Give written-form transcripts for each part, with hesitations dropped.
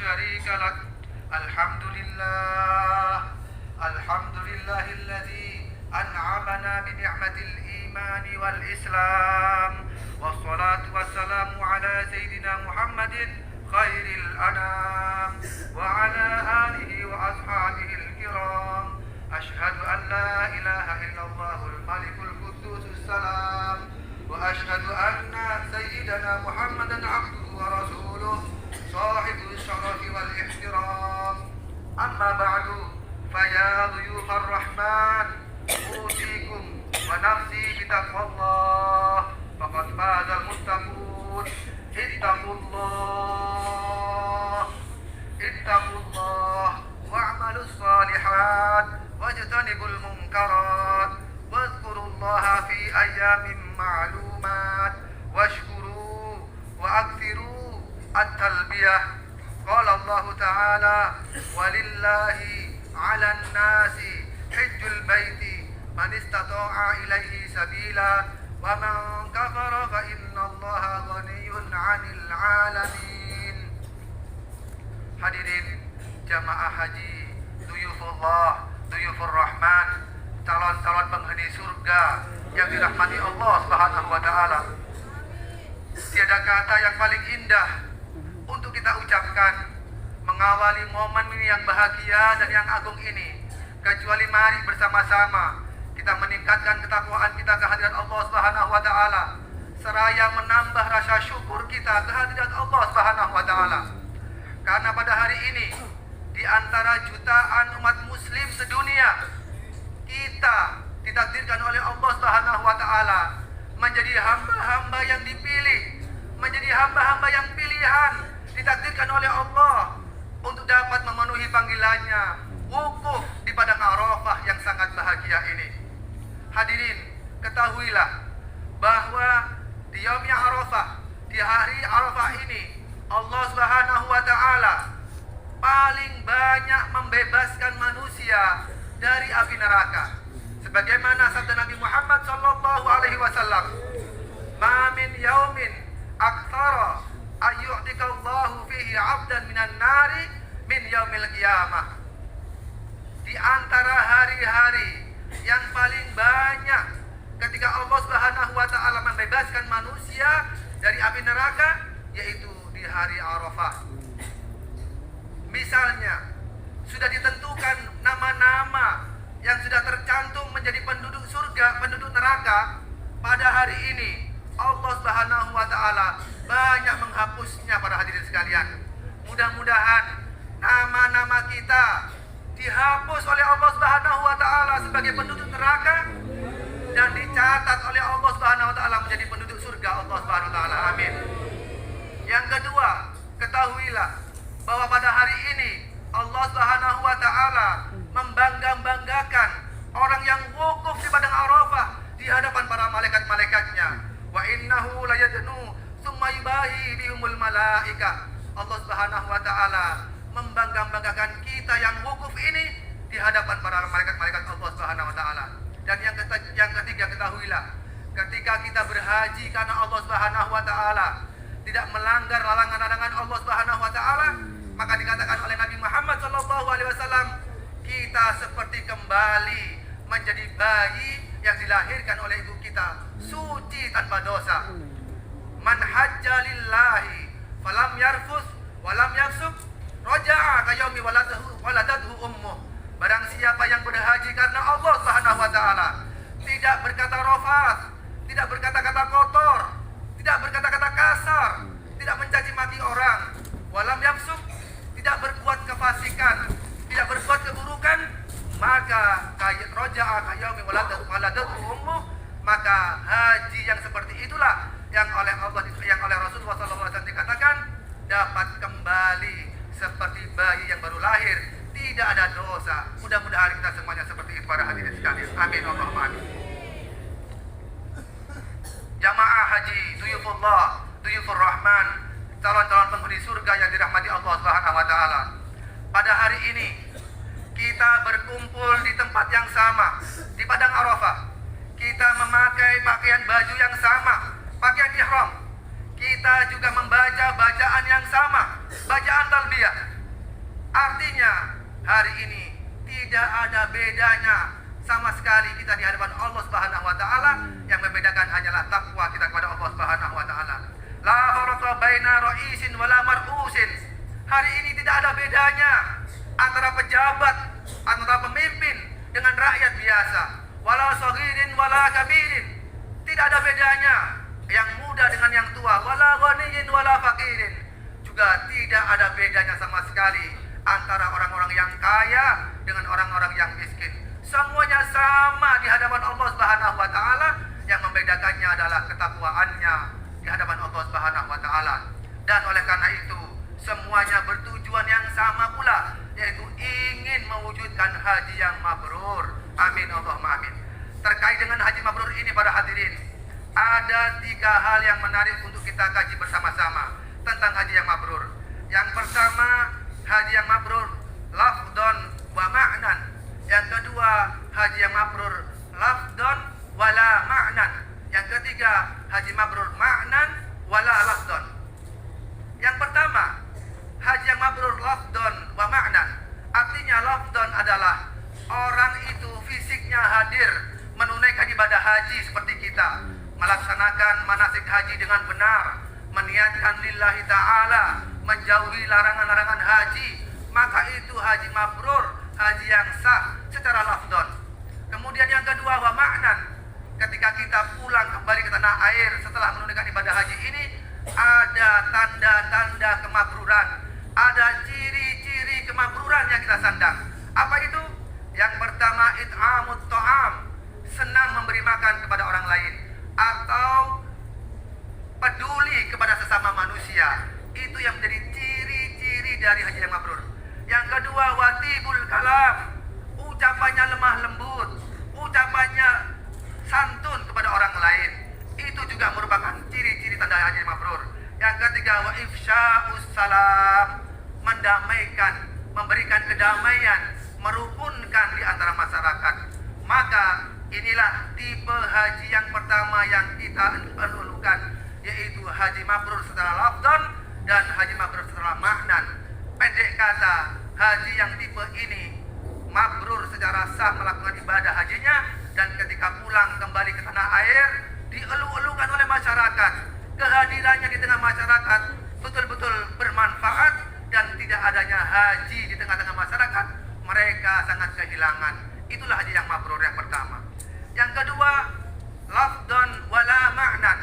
شريك لك الحمد لله الذي أنعمنا بنعمة الإيمان والإسلام والصلاة والسلام على سيدنا محمد خير الأنام وعلى آله وأصحابه الكرام أشهد أن لا إله إلا الله الملك القدوس السلام وأشهد أن سيدنا محمدا عبده ورسوله صاحب الشرف والاحترام أما بعد فيا ضيوف الرحمن أوصيكم ونفسي بتقوى الله فقد فاز المتقون اتقوا الله واعملوا الصالحات واجتنبوا المنكرات واذكروا الله في أيام معلومات واشكروا وأكثروا التلبية. قال الله تعالى ولله على الناس حج البيت من استطاع إليه سبيلا ومن كفر فإن الله غني عن العالمين. Hadirin jamaah haji, duyufullah, duyufur rahman, calon-calon penghuni surga yang dirahmati Allah Subhanahu wa taala. Tiada kata yang paling indah untuk kita ucapkan mengawali momen yang bahagia dan yang agung ini kecuali mari bersama-sama kita meningkatkan ketakwaan kita kehadirat Allah Subhanahu wa taala seraya menambah rasa syukur kita kehadirat Allah Subhanahu wa taala. Karena pada hari ini di antara jutaan umat muslim sedunia kita ditakdirkan oleh Allah Subhanahu wa taala menjadi hamba-hamba yang dipilih, menjadi hamba-hamba yang pilihan, ditakdirkan oleh Allah untuk dapat memenuhi panggilannya, wukuf di padang Arafah yang sangat bahagia ini. Hadirin, ketahuilah bahwa di Yaum Arafah, di hari Arafah ini, Allah Subhanahu wa taala paling banyak membebaskan manusia dari api neraka. Sebagaimana sabda Nabi Muhammad sallallahu alaihi wasallam, "Ma min yaumin aktsara ayyu'tikallahu fihi 'abdan minan nari min yaumil qiyamah." Di antara hari-hari yang paling banyak ketika Allah Subhanahu wa taala membebaskan manusia dari api neraka yaitu di hari Arafah. Misalnya sudah ditentukan nama-nama yang sudah tercantum menjadi penduduk surga, penduduk neraka. Pada hari ini Allah Subhanahu wa taala banyak menghapusnya para hadirin sekalian. Mudah-mudahan nama-nama kita dihapus oleh Allah Subhanahu wa taala sebagai penduduk neraka dan dicatat oleh Allah Subhanahu wa taala menjadi penduduk surga Allah Subhanahu wa taala. Amin. Yang kedua, ketahuilah bahwa pada hari ini Allah Subhanahu wa taala membangga-banggakan orang yang wukuf di padang Arafah di hadapan para malaikat-malaikatnya. Wa innahu layadnu tsumma yubahi bihumul malaika. Allah Subhanahu wa taala membangga-banggakan kita yang wukuf ini di hadapan para malaikat-malaikat Allah Subhanahu wa taala. Dan yang ketiga, ketahuilah ketika kita berhaji karena Allah Subhanahu wa taala tidak melanggar larangan-larangan Allah Subhanahu wa taala, maka dikatakan oleh Nabi Muhammad sallallahu alaihi wasallam, kita seperti kembali menjadi bayi yang dilahirkan oleh ibu kita, suci tanpa dosa. Man hajja lillahi falam yarfus walam yafsuk raja'a ka yaumi waladatuhu ummuh. Barang siapa yang berhaji karena Allah Subhanahu wa taala, tidak berkata rafas, tidak berkata-kata kotor, tidak berkata-kata kasar, tidak mencaci maki orang, walam yafsuk, tidak berbuat kefasikan, tidak berbuat keburukan, maka raja'a ka yaumi waladatuhu ummuh, maka haji yang seperti itulah yang oleh Rasulullah SAW dikatakan dapat kembali seperti bayi yang baru lahir, tidak ada dosa. Mudah-mudahan kita semuanya seperti itu para hadirin sekalian. Amin Allahumma amin. Jamaah haji, duyufullah, duyufur rahman, calon-calon penghuni surga yang dirahmati Allah Subhanahu wa taala. Pada hari ini kita berkumpul di tempat yang sama, di padang Arafah. Kita memakai pakaian baju yang sama, pakaian ihram. Kita juga membaca bacaan yang sama, bacaan talbiyah. ada bedanya sama sekali kita di hadapan Allah Subhanahu wa taala. Yang membedakan hanyalah takwa kita kepada Allah Subhanahu wa taala. La farqa baina ra'isin wala mar'usin. Hari ini tidak ada bedanya antara pejabat, antara pemimpin dengan rakyat biasa. Wala saghirin wala kabirin. Tidak ada bedanya yang muda dengan yang tua. Wala ghaniyin wala faqirin. Juga tidak ada bedanya sama sekali antara orang-orang yang kaya dengan orang-orang yang miskin. Semuanya sama di hadapan Allah Subhanahu wa taala. Yang membedakannya adalah ketakwaannya di hadapan Allah Subhanahu wa taala. Dan oleh karena itu, semuanya bertujuan yang sama pula, yaitu ingin mewujudkan haji yang mabrur. Amin Allahumma amin. Terkait dengan haji mabrur ini para hadirin, ada 3 hal yang menarik untuk kita kaji bersama-sama tentang haji yang mabrur. Yang pertama, haji yang mabrur lafdon wa ma'nan. Yang kedua, haji yang mabrur lafdon wala ma'nan. Yang ketiga, haji mabrur ma'nan wala lafdon. Yang pertama, haji yang mabrur lafdon wa ma'nan. Artinya lafdon adalah orang itu fisiknya hadir menunaikan ibadah haji seperti kita, melaksanakan manasik haji dengan benar, meniatkan lillahi ta'ala, menjauhi larangan-larangan haji, maka itu haji mabrur, haji yang sah secara lafdon. Kemudian yang kedua, wa ma'nan. Ketika kita pulang kembali ke tanah air setelah menunaikan ibadah haji ini, ada tanda-tanda kemakruran, ada ciri-ciri kemakruran yang kita sandang. Apa itu? Yang pertama, it'amut ta'am, senang memberi makan kepada orang lain, atau peduli kepada sesama manusia. Itu yang menjadi ciri-ciri dari haji yang mabrur. Yang kedua, watibul kalam, ucapannya lemah lembut, ucapannya santun kepada orang lain. Itu juga merupakan ciri-ciri tanda haji yang mabrur. Yang ketiga, wa ifsya'us salam, mendamaikan, memberikan kedamaian, merukunkan di antara masyarakat. Maka inilah tipe haji yang pertama yang kita perlukan, yaitu haji mabrur secara lafdhan dan haji mabrur secara maknan. Pendek kata, haji yang tipe ini mabrur secara sah melakukan ibadah hajinya, dan ketika pulang kembali ke tanah air dielu-elukan oleh masyarakat. Kehadirannya di tengah masyarakat betul-betul bermanfaat, dan tidak adanya haji di tengah-tengah masyarakat, mereka sangat kehilangan. Itulah haji yang mabrur yang pertama. Yang kedua, lafdhan wala ma'nan,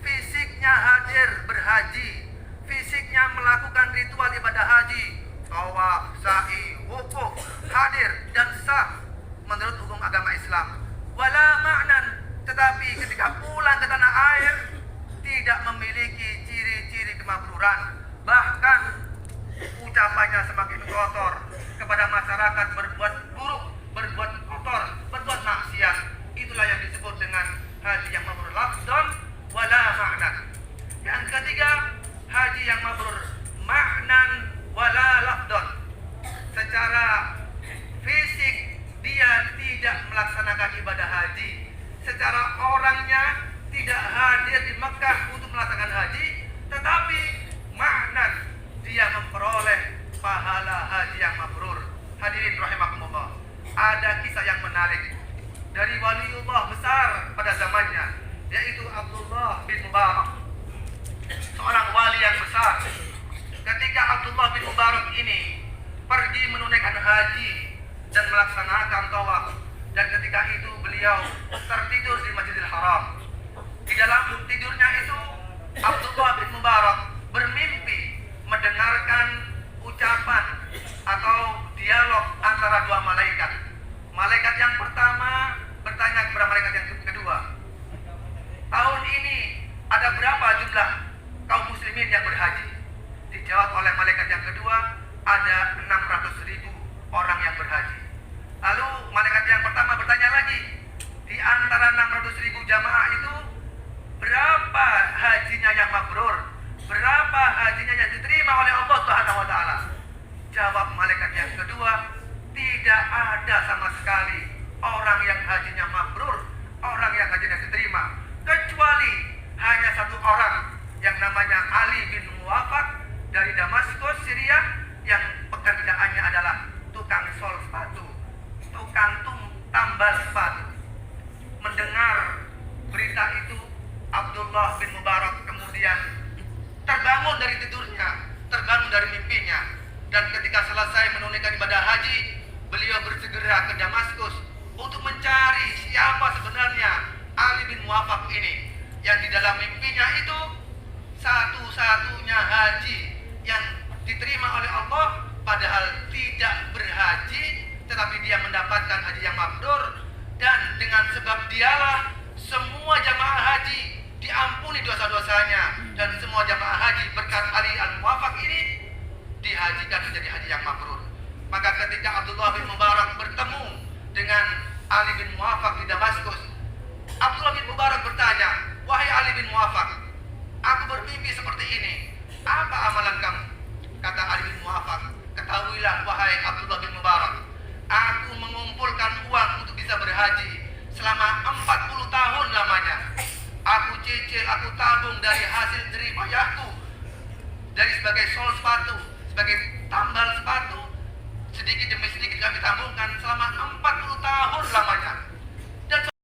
fisiknya hadir berhaji, fisiknya melakukan ritual ibadah haji, tawaf, sa'i, wukuf, hadir dan sah menurut hukum agama Islam. Wala ma'nan, tetapi ketika pulang ke tanah air tidak memiliki ciri-ciri kemabruran, bahkan ucapannya semakin kotor kepada masyarakat, berbuat buruk, berbuat kotor, berbuat maksiat. Itulah yang disebut dengan haji yang mabrur lafdhan wala ma'nan. Yang ketiga, haji yang mabrur ma'nan wala lafdhan. Secara fisik dia tidak melaksanakan ibadah haji, secara orangnya tidak hadir di Mekah untuk melaksanakan haji, tetapi ma'nan, dia memperoleh pahala haji yang mabrur. Hadirin rahimakumullah, ada kisah yang menarik dari waliullah besar pada zamannya, yaitu Abdullah bin Mubarak, seorang wali yang besar. Ketika Abdullah bin Mubarak ini pergi menunaikan haji dan melaksanakan tawaf, dan ketika itu beliau tertidur di Masjidil Haram. Di dalam tidurnya itu Abdullah bin Mubarak bermimpi mendengarkan ucapan atau dialog antara 2 malaikat. Malaikat yang pertama bertanya kepada malaikat yang kedua, tahun ini ada berapa jumlah kaum muslimin yang berhaji? Dijawab oleh malaikat yang kedua, ada 600.000 orang yang berhaji. Lalu malaikat yang pertama bertanya lagi, di antara 600.000 jamaah itu berapa hajinya yang mabrur? Berapa hajinya yang diterima oleh Allah Subhanahu wa taala? Jawab malaikat yang kedua, tidak ada sama sekali orang yang hajinya mabrur, orang yang hajinya diterima, kecuali hanya 1 orang yang namanya Ali bin Muwafaq dari Damaskus, Syria, yang pekerjaannya adalah tukang sol sepatu. kantung tambal sepatu. Mendengar berita itu, Abdullah bin Mubarak kemudian terbangun dari tidurnya, terbangun dari mimpinya, dan ketika selesai menunaikan ibadah haji, beliau bersegera ke Damaskus untuk mencari siapa sebenarnya Ali bin Muwaffaq ini, yang di dalam mimpinya itu satu-satunya haji yang diterima oleh Allah, padahal tidak berhaji, tetapi dia mendapatkan haji yang mabrur, dan dengan sebab dialah semua jamaah haji diampuni dosa-dosanya, dan semua jamaah haji berkat Ali al-Muwaffaq ini dihajikan menjadi haji yang mabrur. Maka ketika Abdullah bin Mubarak bertemu dengan Ali bin Muwaffaq di Damaskus, Abdullah bin Mubarak bertanya, "Wahai Ali bin Muwaffaq, aku bermimpi seperti ini. Apa amalan kamu?" Kata Ali bin Muwaffaq, "Ketahuilah wahai Abdullah bin Mubarak, aku mengumpulkan uang untuk bisa berhaji selama 40 tahun lamanya. Aku cicil, aku tabung dari hasil jerih payahku, dari sebagai sol sepatu, sebagai tambal sepatu,